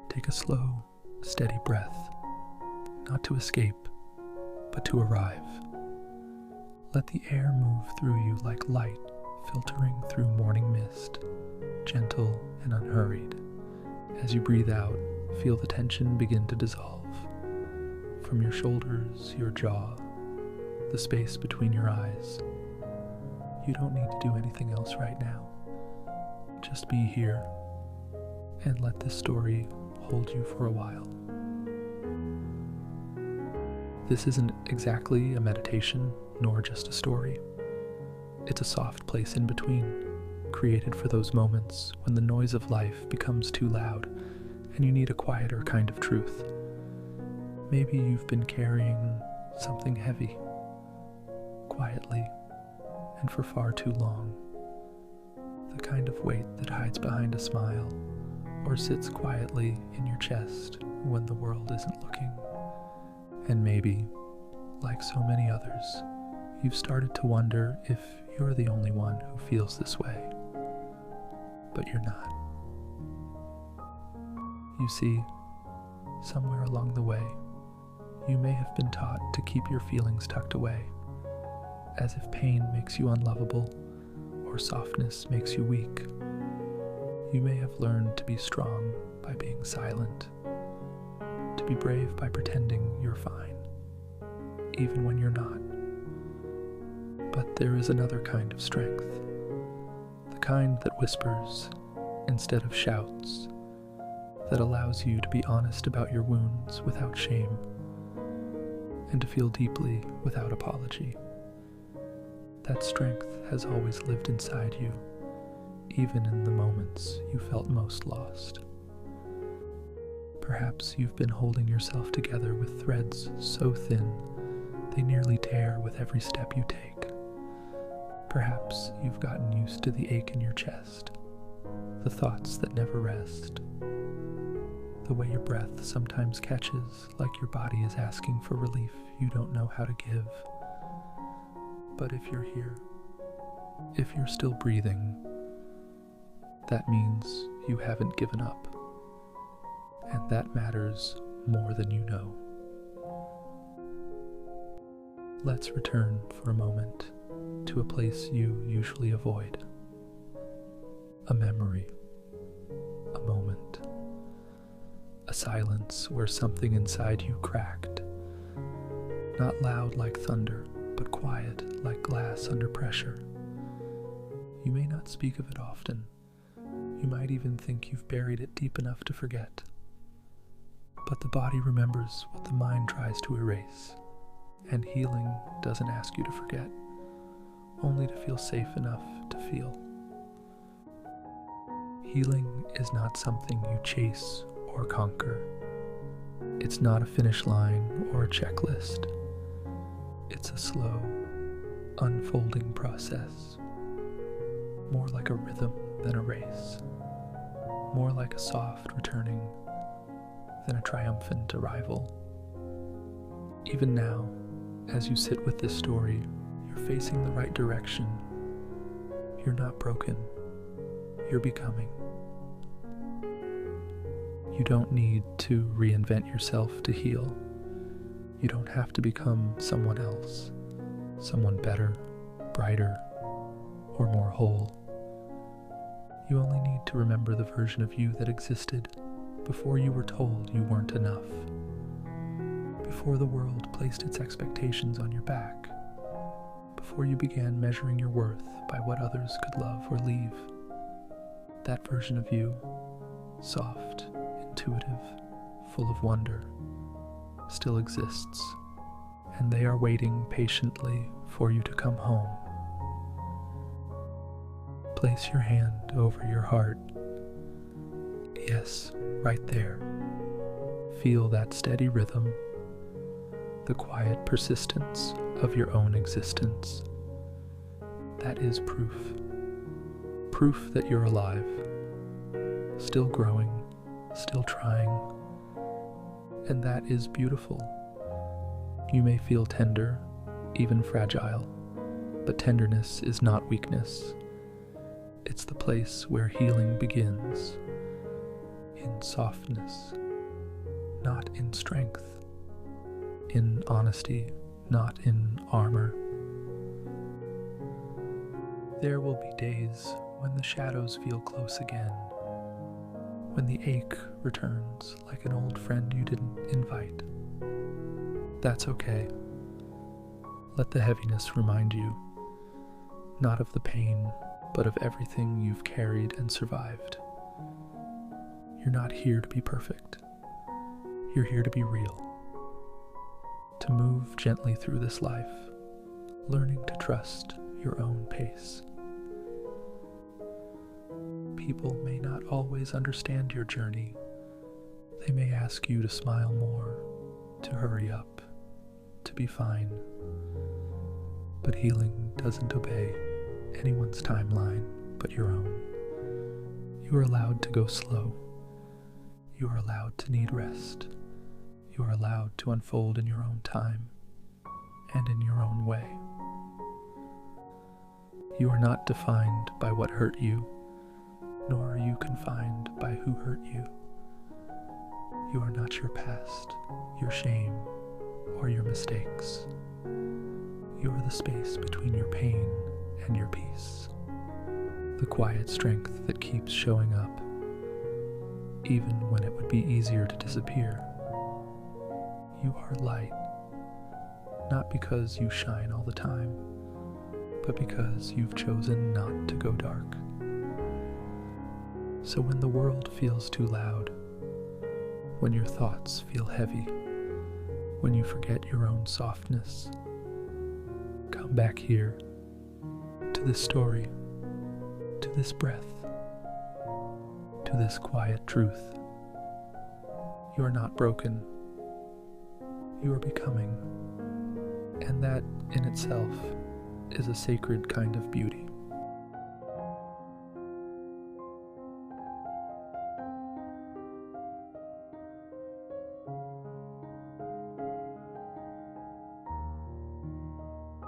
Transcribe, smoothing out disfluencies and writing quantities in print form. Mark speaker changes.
Speaker 1: Take a slow, steady breath, not to escape, but to arrive. Let the air move through you like light filtering through morning mist, gentle and unhurried. As you breathe out, feel the tension begin to dissolve. From your shoulders, your jaw, the space between your eyes. You don't need to do anything else right now. Just be here and let this story hold you for a while. This isn't exactly a meditation, nor just a story. It's a soft place in between, created for those moments when the noise of life becomes too loud and you need a quieter kind of truth. Maybe you've been carrying something heavy, quietly, and for far too long. The kind of weight that hides behind a smile or sits quietly in your chest when the world isn't looking. And maybe, like so many others, you've started to wonder if you're the only one who feels this way. But you're not. You see, somewhere along the way, you may have been taught to keep your feelings tucked away, as if pain makes you unlovable or softness makes you weak. You may have learned to be strong by being silent, to be brave by pretending you're fine, even when you're not. But there is another kind of strength, the kind that whispers instead of shouts, that allows you to be honest about your wounds without shame, and to feel deeply without apology. That strength has always lived inside you, even in the moments you felt most lost. Perhaps you've been holding yourself together with threads so thin they nearly tear with every step you take. Perhaps you've gotten used to the ache in your chest, the thoughts that never rest, the way your breath sometimes catches like your body is asking for relief you don't know how to give. But if you're here, if you're still breathing, that means you haven't given up. And that matters more than you know. Let's return for a moment to a place you usually avoid. A memory, a moment, a silence where something inside you cracked. Not loud like thunder, but quiet like glass under pressure. You may not speak of it often. You might even think you've buried it deep enough to forget. But the body remembers what the mind tries to erase, and healing doesn't ask you to forget, only to feel safe enough to feel. Healing is not something you chase or conquer. It's not a finish line or a checklist. It's a slow, unfolding process, more like a rhythm than a race, more like a soft returning than a triumphant arrival. Even now, as you sit with this story, you're facing the right direction. You're not broken. You're becoming. You don't need to reinvent yourself to heal. You don't have to become someone else, someone better, brighter, or more whole. You only need to remember the version of you that existed before you were told you weren't enough, before the world placed its expectations on your back, before you began measuring your worth by what others could love or leave. That version of you, soft, intuitive, full of wonder, still exists, and they are waiting patiently for you to come home. Place your hand over your heart. Yes, right there. Feel that steady rhythm, the quiet persistence of your own existence. That is proof. Proof that you're alive, still growing, still trying, and that is beautiful. You may feel tender, even fragile, but tenderness is not weakness. It's the place where healing begins. in softness, not in strength, in honesty, not in armor. There will be days when the shadows feel close again, when the ache returns like an old friend you didn't invite. That's okay. Let the heaviness remind you, not of the pain, but of everything you've carried and survived. You're not here to be perfect. You're here to be real. To move gently through this life, learning to trust your own pace. People may not always understand your journey. They may ask you to smile more, to hurry up, to be fine. But healing doesn't obey anyone's timeline but your own. You are allowed to go slow. You are allowed to need rest. You are allowed to unfold in your own time and in your own way. You are not defined by what hurt you, nor are you confined by who hurt you. You are not your past, your shame, or your mistakes. You are the space between your pain and your peace, the quiet strength that keeps showing up, even when it would be easier to disappear. You are light, not because you shine all the time, but because you've chosen not to go dark. So when the world feels too loud, when your thoughts feel heavy, when you forget your own softness, come back here, to this story, to this breath, to this quiet truth. You are not broken. You are becoming, and that in itself is a sacred kind of beauty.